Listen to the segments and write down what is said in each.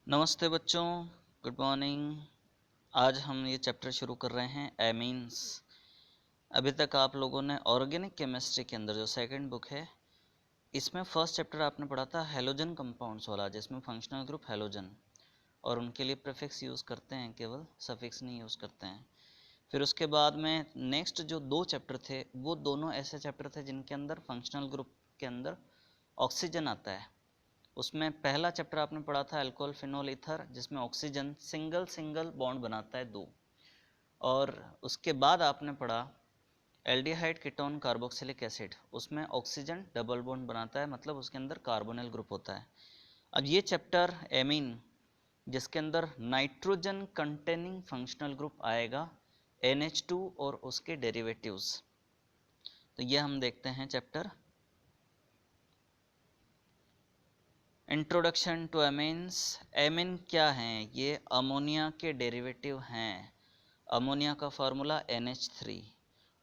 नमस्ते बच्चों, good morning. आज हम ये चैप्टर शुरू कर रहे हैं एमीन्स। अभी तक आप लोगों ने ऑर्गेनिक केमिस्ट्री के अंदर जो सेकंड बुक है, इसमें फर्स्ट चैप्टर आपने पढ़ा था हेलोजन कंपाउंड्स वाला, जिसमें फंक्शनल ग्रुप हेलोजन और उनके लिए प्रीफिक्स यूज़ करते हैं, केवल सफिक्स नहीं यूज़ करते हैं। फिर उसके बाद में नेक्स्ट जो दो चैप्टर थे वो दोनों ऐसे चैप्टर थे जिनके अंदर फंक्शनल ग्रुप के अंदर ऑक्सीजन आता है। उसमें पहला चैप्टर आपने पढ़ा था अल्कोहल फिनोल ईथर, जिसमें ऑक्सीजन सिंगल सिंगल बॉन्ड बनाता है दो। और उसके बाद आपने पढ़ा एल्डिहाइड कीटोन कार्बोक्सिलिक एसिड, उसमें ऑक्सीजन डबल बॉन्ड बनाता है, मतलब उसके अंदर कार्बोनिल ग्रुप होता है। अब ये चैप्टर एमीन, जिसके अंदर नाइट्रोजन कंटेनिंग फंक्शनल ग्रुप आएगा NH2 और उसके डेरिवेटिव्स। तो ये हम देखते हैं chapter introduction to amines. Amine क्या हैं? ये अमोनिया के डेरिवेटिव हैं। अमोनिया का फार्मूला NH3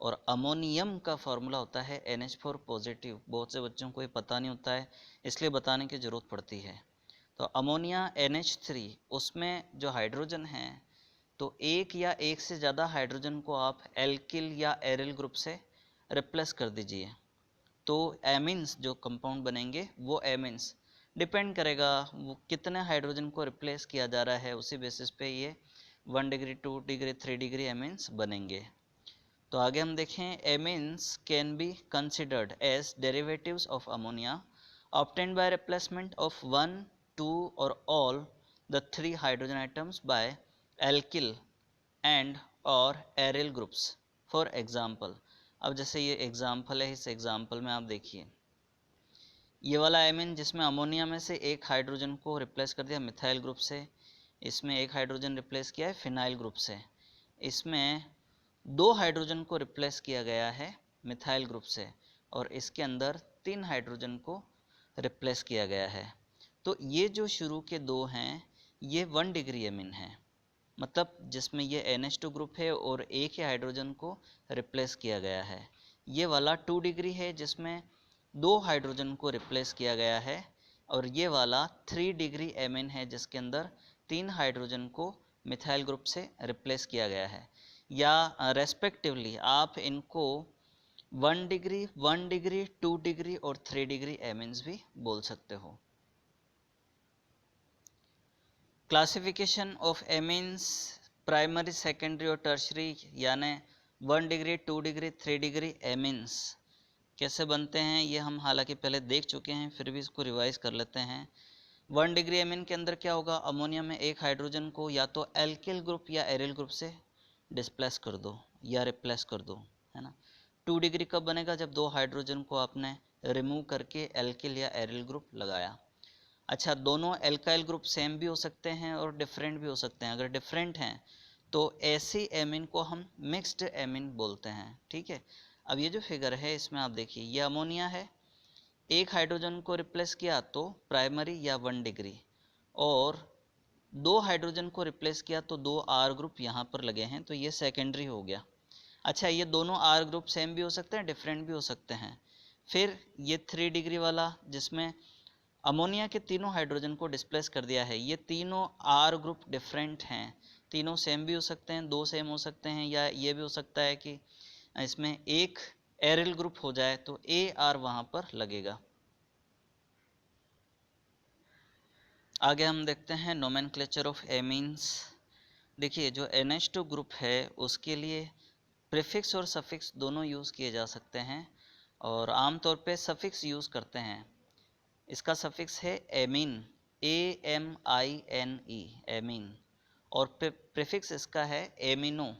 और अमोनियम का फार्मूला होता है NH4 पॉजिटिव। बहुत से बच्चों को ये पता नहीं होता है, इसलिए बताने की ज़रूरत पड़ती है। तो अमोनिया NH3, उसमें जो हाइड्रोजन है, तो एक या एक से ज़्यादा हाइड्रोजन को आप एल्किल या एरिल ग्रुप से रिप्लेस कर दीजिए, तो एमीन्स जो कंपाउंड बनेंगे वो एमीन्स डिपेंड करेगा वो कितने हाइड्रोजन को रिप्लेस किया जा रहा है, उसी बेसिस पे ये 1 डिग्री 2 डिग्री 3 डिग्री एमीन्स बनेंगे। तो आगे हम देखें, amines can be considered as derivatives of ammonia obtained by replacement of 1, 2 और all the 3 hydrogen items by alkyl and और एरिल ग्रुप्स। फॉर एग्जाम्पल, अब जैसे ये एग्जाम्पल है, इस एग्जाम्पल में आप देखिए ये वाला एमीन जिसमें अमोनिया में से एक हाइड्रोजन को रिप्लेस कर दिया मिथाइल ग्रुप से, इसमें एक हाइड्रोजन रिप्लेस किया है फिनाइल ग्रुप से, इसमें दो हाइड्रोजन को रिप्लेस किया गया है मिथाइल ग्रुप से, और इसके अंदर 3 हाइड्रोजन को रिप्लेस किया गया है। तो ये जो शुरू के दो हैं ये 1 डिग्री एमीन है, मतलब जिसमें ये NH2 ग्रुप है और एक ही हाइड्रोजन को रिप्लेस किया गया है। ये वाला 2 डिग्री है जिसमें 2 हाइड्रोजन को रिप्लेस किया गया है, और ये वाला 3 डिग्री एमीन है जिसके अंदर 3 हाइड्रोजन को मिथाइल ग्रुप से रिप्लेस किया गया है। या रेस्पेक्टिवली आप इनको 1 डिग्री, 1 डिग्री, 2 डिग्री और 3 डिग्री एमीन्स भी बोल सकते हो। Classification of amines primary, secondary और टर्शरी, यानी 1 डिग्री, 2 डिग्री, 3 डिग्री एमीन्स कैसे बनते हैं ये हम हालांकि पहले देख चुके हैं, फिर भी इसको रिवाइज कर लेते हैं। 1 डिग्री एमीन के अंदर क्या होगा, अमोनिया में एक हाइड्रोजन को या तो एल्किल ग्रुप या एरिल ग्रुप से डिस्प्लेस कर दो या रिप्लेस कर दो, है ना। 2 डिग्री कब बनेगा, जब 2 हाइड्रोजन को आपने रिमूव करके एल्किल या एरिल ग्रुप लगाया। अच्छा, दोनों एल्काइल ग्रुप सेम भी हो सकते हैं और डिफरेंट भी हो सकते हैं। अगर डिफरेंट हैं तो ऐसी एमीन को हम मिक्स्ड एमीन बोलते हैं, ठीक है। अब ये जो फिगर है इसमें आप देखिए, ये अमोनिया है, एक हाइड्रोजन को रिप्लेस किया तो प्राइमरी या 1 डिग्री, और 2 हाइड्रोजन को रिप्लेस किया तो 2 R ग्रुप यहाँ पर लगे हैं, तो ये सेकेंडरी हो गया। अच्छा, ये दोनों R ग्रुप सेम भी हो सकते हैं, डिफरेंट भी हो सकते हैं। फिर ये 3 डिग्री वाला जिसमें अमोनिया के तीनों हाइड्रोजन को डिस्प्लेस कर दिया है, ये तीनों R ग्रुप डिफरेंट हैं, तीनों सेम भी हो सकते हैं, 2 सेम हो सकते हैं, या ये भी हो सकता है कि इसमें एक एरिल ग्रुप हो जाए तो AR वहाँ पर लगेगा। आगे हम देखते हैं नोमेनक्लेचर ऑफ एमीन्स। देखिए, जो NH2 ग्रुप है उसके लिए प्रीफिक्स और सफिक्स दोनों यूज़ किए जा सकते हैं, और आमतौर पे सफिक्स यूज़ करते हैं। इसका सफिक्स है एमीन, AMINE, एमीन, और प्रीफिक्स इसका है एमिनो।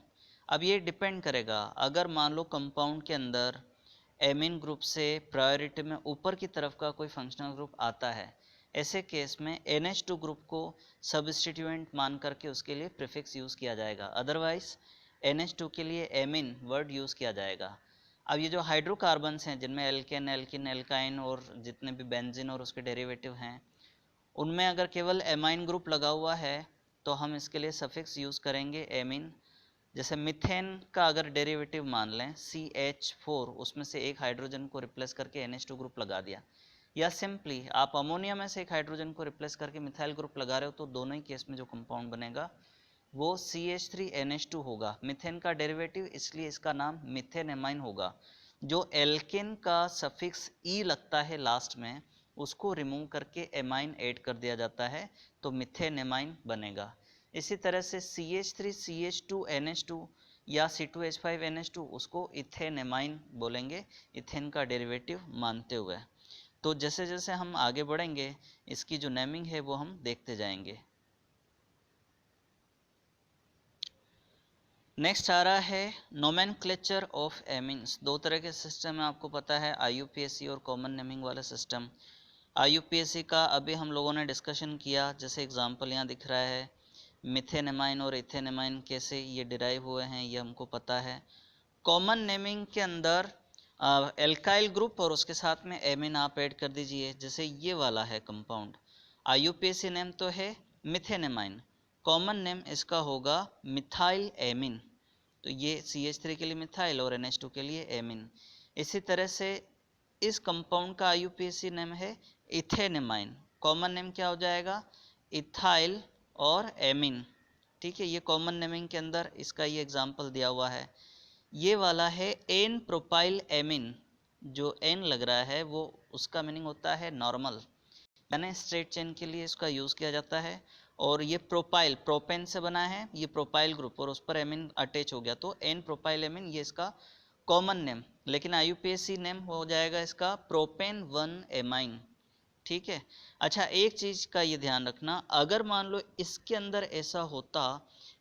अब ये डिपेंड करेगा, अगर मान लो कंपाउंड के अंदर एमीन ग्रुप से प्रायोरिटी में ऊपर की तरफ का कोई फंक्शनल ग्रुप आता है, ऐसे केस में NH2 ग्रुप को सब्स्टिट्यूएंट मान करके उसके लिए प्रीफिक्स यूज़ किया जाएगा, अदरवाइज NH2 के लिए एमीन वर्ड यूज़ किया जाएगा। अब ये जो हाइड्रोकार्बन्स हैं जिनमें एल्केन, एल्किन, एल्काइन और जितने भी बेंजीन और उसके डेरिवेटिव हैं, उनमें अगर केवल एमाइन ग्रुप लगा हुआ है तो हम इसके लिए सफिक्स यूज़ करेंगे एमीन। जैसे मिथेन का अगर डेरिवेटिव मान लें CH4, उसमें से एक हाइड्रोजन को रिप्लेस करके NH2 ग्रुप लगा दिया, या सिंपली आप अमोनिया में से एक हाइड्रोजन को रिप्लेस करके मिथाइल ग्रुप लगा रहे हो तो दोनों ही केस में जो कंपाउंड बनेगा वो CH3NH2 होगा। मीथेन का डेरिवेटिव, इसलिए इसका नाम मीथेनेमाइन होगा। जो एल्केन का सफिक्स ई लगता है लास्ट में, उसको रिमूव करके एमाइन ऐड कर दिया जाता है तो मीथेनेमाइन बनेगा। इसी तरह से CH3CH2NH2 या C2H5NH2 उसको इथेनेमाइन बोलेंगे, इथेन का डेरिवेटिव मानते हुए। तो जैसे जैसे हम आगे बढ़ेंगे इसकी जो नेमिंग है वो हम देखते जाएंगे। नेक्स्ट आ रहा है नोमेनक्लेचर ऑफ एमीन्स। दो तरह के सिस्टम है, आपको पता है, IUPAC और कॉमन नेमिंग वाला सिस्टम। IUPAC का अभी हम लोगों ने डिस्कशन किया, जैसे एग्जांपल यहाँ दिख रहा है, मिथेनेमाइन और इथेनेमाइन कैसे ये डिराइव हुए हैं ये हमको पता है। कॉमन नेमिंग के अंदर एल्काइल ग्रुप और उसके साथ में एमीन आप ऐड कर दीजिए। जैसे ये वाला है कंपाउंड, IUPAC नेम तो है मिथेनेमाइन, कॉमन नेम इसका होगा मिथाइल एमीन, तो ये CH3 के लिए मिथाइल और NH2 के लिए एमीन। इसी तरह से इस कंपाउंड का IUPAC नेम है इथेनेमाइन, कॉमन नेम क्या हो जाएगा, इथाइल और एमीन। ठीक है, ये कॉमन नेमिंग के अंदर इसका ये एग्जाम्पल दिया हुआ है। ये वाला है एन प्रोपाइल एमीन, जो एन लग रहा है वो उसका मीनिंग होता है नॉर्मल, यानी स्ट्रेट चेन के लिए इसका यूज़ किया जाता है। और ये प्रोपाइल, प्रोपेन से बना है, ये प्रोपाइल ग्रुप और उस पर एमीन अटैच हो गया तो एन प्रोपाइल एमीन, ये इसका कॉमन नेम। लेकिन IUPAC नेम हो जाएगा इसका प्रोपेन 1 एमाइन। ठीक है। अच्छा, एक चीज़ का ये ध्यान रखना, अगर मान लो इसके अंदर ऐसा होता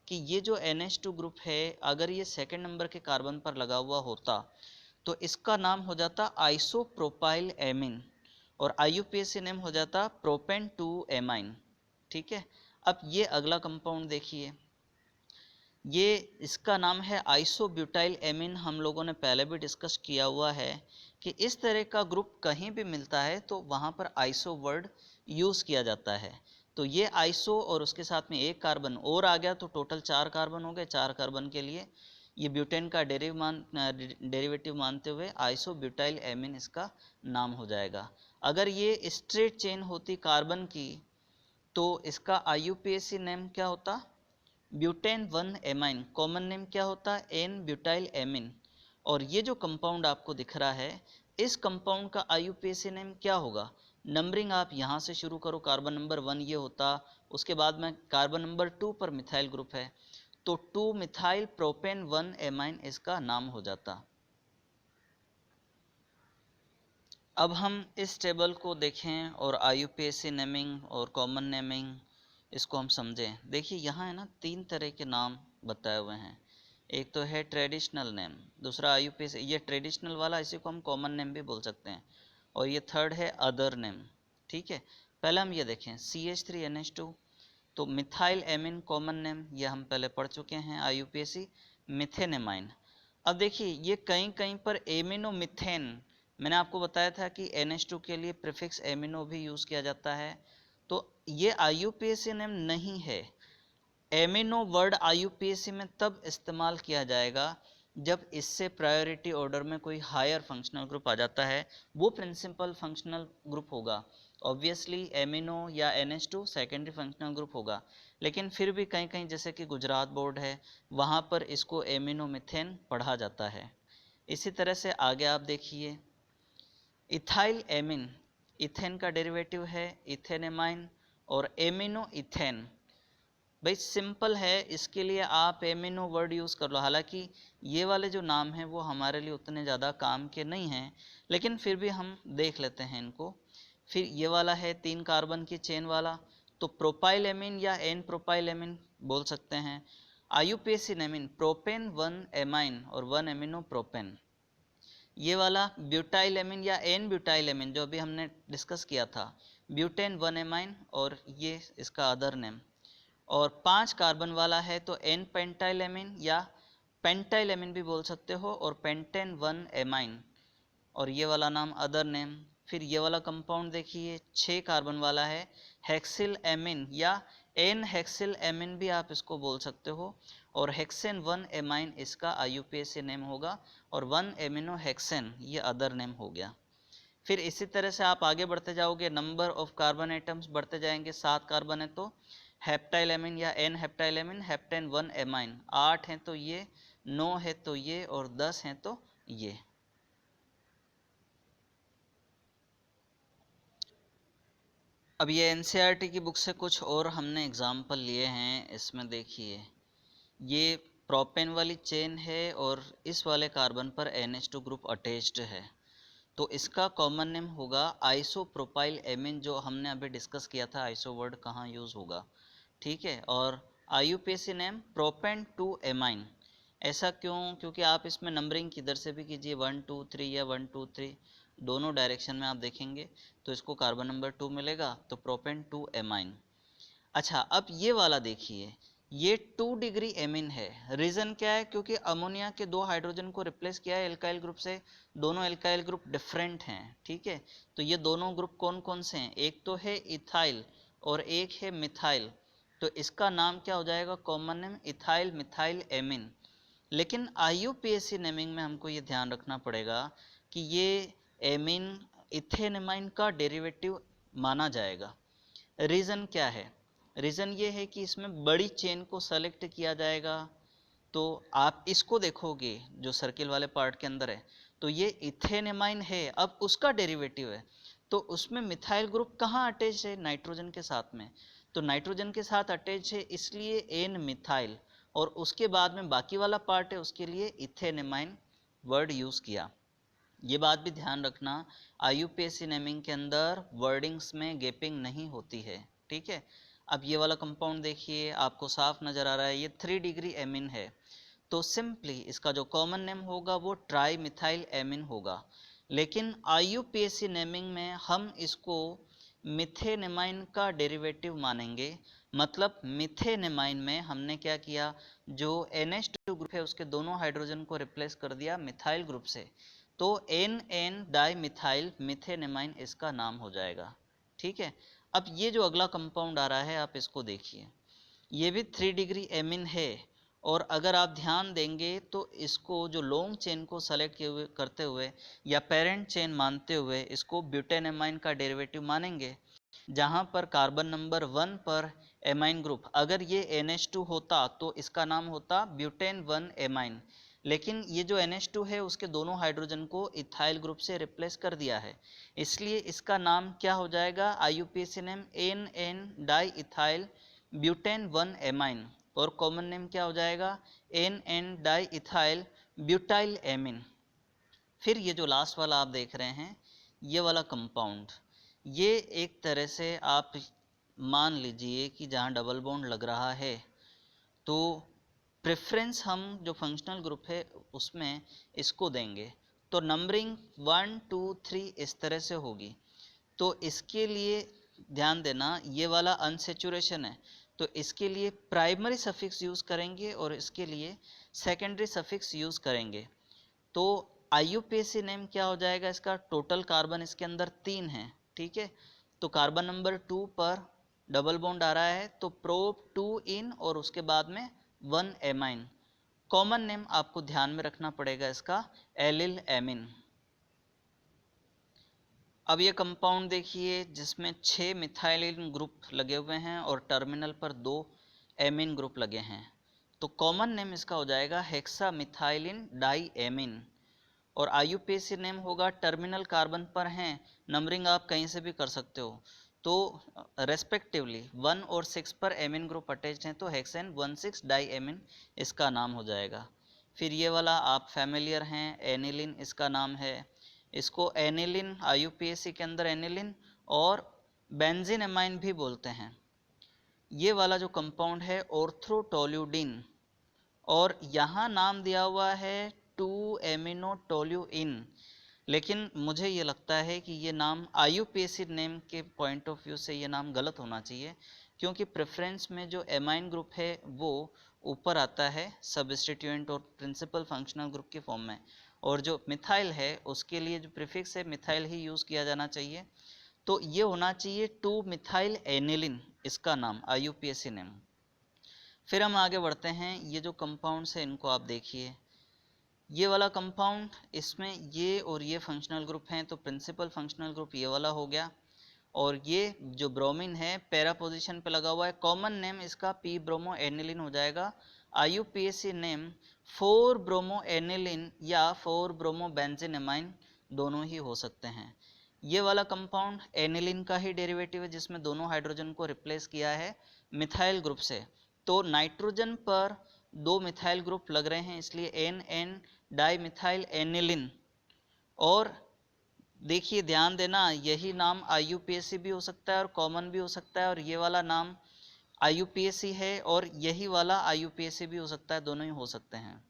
कि ये जो NH2 ग्रुप है अगर ये सेकेंड नंबर के कार्बन पर लगा हुआ होता तो इसका नाम हो जाता आइसोप्रोपाइल एमीन और IUPAC नेम हो जाता प्रोपेन 2 एमाइन। ठीक है। अब ये अगला कंपाउंड देखिए, ये इसका नाम है आइसोब्यूटाइल एमीन। हम लोगों ने पहले भी डिस्कस किया हुआ है कि इस तरह का ग्रुप कहीं भी मिलता है तो वहाँ पर आइसो वर्ड यूज़ किया जाता है। तो ये आइसो और उसके साथ में एक कार्बन और आ गया तो टोटल 4 कार्बन हो गए। 4 कार्बन के लिए ये ब्यूटेन का डेरिवेटिव मानते हुए आइसोब्यूटाइल एमीन इसका नाम हो जाएगा। अगर ये स्ट्रेट चेन होती कार्बन की तो इसका IUPAC नेम क्या होता, ब्यूटेन 1 एमाइन, कॉमन नेम क्या होता, एन ब्यूटाइल एमीन। और ये जो कंपाउंड आपको दिख रहा है इस कंपाउंड का IUPAC नेम क्या होगा, नंबरिंग आप यहाँ से शुरू करो, कार्बन नंबर 1 ये होता, उसके बाद में कार्बन नंबर 2 पर मिथाइल ग्रुप है तो 2 मिथाइल प्रोपेन 1 एमाइन इसका नाम हो जाता। अब हम इस टेबल को देखें और IUPAC नेमिंग और कॉमन नेमिंग इसको हम समझें। देखिए यहाँ है ना 3 तरह के नाम बताए हुए हैं, एक तो है ट्रेडिशनल नेम, दूसरा IUPAC, ये ट्रेडिशनल वाला इसी को हम कॉमन नेम भी बोल सकते हैं, और ये थर्ड है अदर नेम। ठीक है, पहले हम ये देखें CH3NH2, तो मिथाइल एमीन कॉमन नेम, ये हम पहले पढ़ चुके हैं IUPAC, मिथेनेमाइन। अब देखिए ये कहीं कहीं पर एमिनो मिथेन, मैंने आपको बताया था कि NH2 के लिए प्रीफिक्स एमिनो भी यूज़ किया जाता है, तो ये IUPAC नेम नहीं है। एमिनो वर्ड IUPAC में तब इस्तेमाल किया जाएगा जब इससे प्रायोरिटी ऑर्डर में कोई हायर फंक्शनल ग्रुप आ जाता है, वो प्रिंसिपल फंक्शनल ग्रुप होगा। ऑब्वियसली एमिनो या NH2 सेकेंडरी फंक्शनल ग्रुप होगा, लेकिन फिर भी कहीं कहीं जैसे कि गुजरात बोर्ड है वहाँ पर इसको एमिनो मिथेन पढ़ा जाता है। इसी तरह से आगे आप देखिए इथाइल एमीन, इथेन का डेरिवेटिव है इथेनेमाइन और एमिनो इथेन। भाई सिंपल है, इसके लिए आप एमिनो वर्ड यूज़ कर लो, हालांकि ये वाले जो नाम हैं वो हमारे लिए उतने ज़्यादा काम के नहीं हैं, लेकिन फिर भी हम देख लेते हैं इनको। फिर ये वाला है 3 कार्बन की चेन वाला, तो प्रोपाइल एमीन या एन प्रोपाइल एमीन बोल सकते हैं। IUPAC नेमिन प्रोपेन 1 एमाइन और 1 एमिनो प्रोपेन। ये वाला ब्यूटाइल एमीन या एन ब्यूटाइल एमीन जो अभी हमने डिस्कस किया था, ब्यूटेन 1 एमाइन और ये इसका अदर नेम। और 5 कार्बन वाला है तो एन पेंटाइल एमीन या पेंटाइल एमीन भी बोल सकते हो और पेंटेन 1 एमाइन और ये वाला नाम अदर नेम। फिर ये वाला कंपाउंड देखिए 6 कार्बन वाला है हेक्सिल एमीन या एन हेक्सिल एमीन भी आप इसको बोल सकते हो और हेक्सेन 1 एमाइन इसका IUPAC नेम होगा और 1 एमिनो हेक्सेन ये अदर नेम हो गया। फिर इसी तरह से आप आगे बढ़ते जाओगे, नंबर ऑफ कार्बन एटम्स बढ़ते जाएंगे, 7 कार्बन है तो हेप्टाइल एमीन या N heptyl amine, heptane 1 amine, 8 है तो ये, 9 है तो ये, और 10 है तो ये। अब ये एनसीईआरटी की बुक से कुछ और हमने एग्जाम्पल लिए हैं। इसमें देखिए, ये प्रोपेन वाली चेन है और इस वाले कार्बन पर NH2 ग्रुप अटैच्ड है, तो इसका कॉमन नेम होगा आइसोप्रोपाइल एमीन, जो हमने अभी डिस्कस किया था आइसो वर्ड कहाँ यूज़ होगा, ठीक है। और IUPAC नेम प्रोपेन 2 एमाइन। ऐसा क्यों? क्योंकि आप इसमें नंबरिंग किधर से भी कीजिए, 1 2 3 या 1 2 3 दोनों डायरेक्शन में आप देखेंगे तो इसको कार्बन नंबर 2 मिलेगा, तो प्रोपेन 2 एमाइन। अच्छा, अब ये वाला देखिए, ये 2 डिग्री एमीन है। रीज़न क्या है? क्योंकि अमोनिया के 2 हाइड्रोजन को रिप्लेस किया है एल्काइल ग्रुप से, दोनों एल्काइल ग्रुप डिफरेंट हैं, ठीक है। तो ये दोनों ग्रुप कौन कौन से हैं? एक तो है इथाइल और एक है मिथाइल, तो इसका नाम क्या हो जाएगा? Common name ethyl methyl amine. लेकिन IUPAC नेमिंग में हमको ये ध्यान रखना पड़ेगा कि ये एमीन इथेनमाइन का डेरिवेटिव माना जाएगा। रीज़न क्या है? रीज़न ये है कि इसमें बड़ी चेन को सेलेक्ट किया जाएगा। तो आप इसको देखोगे जो सर्किल वाले पार्ट के अंदर है, तो ये इथेनेमाइन है, अब उसका डेरिवेटिव है, तो उसमें मिथाइल ग्रुप कहाँ अटैच है? नाइट्रोजन के साथ में। तो नाइट्रोजन के साथ अटैच है, इसलिए एन मिथाइल, और उसके बाद में बाकी वाला पार्ट है उसके लिए इथेनेमाइन वर्ड यूज़ किया। ये बात भी ध्यान रखना, IUPAC नेमिंग के अंदर वर्डिंग्स में गैपिंग नहीं होती है, ठीक है। अब ये वाला कंपाउंड देखिए, आपको साफ नज़र आ रहा है, ये 3 डिग्री एमीन है, तो सिंपली इसका जो कॉमन नेम होगा वो ट्राई मिथाइल एमीन होगा। लेकिन IUPAC नेमिंग में हम इसको मिथेनेमाइन का डेरिवेटिव मानेंगे। मतलब मिथेनेमाइन में हमने क्या किया, जो NH2 ग्रुप है उसके दोनों हाइड्रोजन को रिप्लेस कर दिया मिथाइल ग्रुप से, तो NN डाई मिथाइल मिथेनेमाइन इसका नाम हो जाएगा, ठीक है। अब ये जो अगला कंपाउंड आ रहा है आप इसको देखिए, ये भी 3 डिग्री एमीन है, और अगर आप ध्यान देंगे तो इसको जो लॉन्ग चेन को सेलेक्ट करते हुए या पेरेंट चेन मानते हुए इसको ब्यूटेनेमाइन का डेरिवेटिव मानेंगे, जहाँ पर कार्बन नंबर 1 पर एमाइन ग्रुप, अगर ये NH2 होता तो इसका नाम होता ब्यूटेन 1 एमाइन, लेकिन ये जो NH2 है उसके दोनों हाइड्रोजन को इथाइल ग्रुप से रिप्लेस कर दिया है, इसलिए इसका नाम क्या हो जाएगा? IUPAC name NN di ethyl butane 1 amine, और कॉमन नेम क्या हो जाएगा? NN di ethyl butyl amine. फिर ये जो लास्ट वाला आप देख रहे हैं, ये वाला कंपाउंड, ये एक तरह से आप मान लीजिए कि जहाँ डबल बॉन्ड लग रहा है, तो प्रेफरेंस हम जो फंक्शनल ग्रुप है उसमें इसको देंगे, तो नंबरिंग 1 2 3 इस तरह से होगी। तो इसके लिए ध्यान देना, ये वाला अनसेचुरेशन है, तो इसके लिए प्राइमरी सफिक्स यूज़ करेंगे और इसके लिए सेकेंडरी सफिक्स यूज़ करेंगे। तो IUPAC नेम क्या हो जाएगा? इसका टोटल कार्बन इसके अंदर 3 है, ठीक है। तो कार्बन नंबर 2 पर डबल बॉन्ड आ रहा है, तो प्रोप 2 इन और उसके बाद में 1 एमाइन। कॉमन नेम आपको ध्यान में रखना पड़ेगा इसका एलिल एमिन। अब ये कंपाउंड देखिए जिसमें 6 मिथाइलिन ग्रुप लगे हुए हैं और टर्मिनल पर 2 एमीन ग्रुप लगे हैं, तो कॉमन नेम इसका हो जाएगा हेक्सा मिथाइलिन डाई एमीन, और IUPAC नेम होगा, टर्मिनल कार्बन पर हैं, नंबरिंग आप कहीं से भी कर सकते हो, तो रेस्पेक्टिवली 1 और 6 पर एमीन ग्रुप अटैच्ड हैं, तो हेक्सेन 1,6 डाई एमीन इसका नाम हो जाएगा। फिर ये वाला आप फैमिलियर हैं, एनिलिन इसका नाम है, इसको एनिलिन IUPAC के अंदर एनिलिन और बेंजीन एमाइन भी बोलते हैं। ये वाला जो कंपाउंड है ऑर्थ्रोटोल्यूडिन, और यहाँ नाम दिया हुआ है 2 एमिनोटोल्यूइन, लेकिन मुझे ये लगता है कि ये नाम IUPAC नेम के पॉइंट ऑफ व्यू से ये नाम गलत होना चाहिए, क्योंकि प्रेफरेंस में जो एमाइन ग्रुप है वो ऊपर आता है सब्स्टिट्यूएंट और प्रिंसिपल फंक्शनल ग्रुप के फॉर्म में, और जो मिथाइल है उसके लिए जो प्रीफिक्स है मिथाइल ही यूज़ किया जाना चाहिए, तो ये होना चाहिए 2 मिथाइल एनिलिन इसका नाम IUPAC नेम। फिर हम आगे बढ़ते हैं, ये जो कंपाउंड्स हैं इनको आप देखिए, ये वाला कंपाउंड, इसमें ये और ये फंक्शनल ग्रुप हैं, तो प्रिंसिपल फंक्शनल ग्रुप ये वाला हो गया। और ये जो ब्रोमीन है पैरा पोजीशन पे लगा हुआ है, कॉमन नेम इसका पी ब्रोमो एनिलिन हो जाएगा। IUPAC नेम 4 ब्रोमो एनिलिन या 4 ब्रोमो बेंजीन दोनों ही हो सकते हैं। ये वाला कंपाउंड एनिलिन का ही डेरिवेटिव है जिसमें दोनों हाइड्रोजन को रिप्लेस किया है मिथाइल ग्रुप से। तो नाइट्रोजन पर 2 मिथाइल ग्रुप लग रहे हैं, इसलिए NN डाई मिथाइल एनिलिन। और देखिए ध्यान देना, यही नाम IUPAC भी हो सकता है और कॉमन भी हो सकता है, और ये वाला नाम IUPAC है और यही वाला IUPAC भी हो सकता है, दोनों ही हो सकते हैं।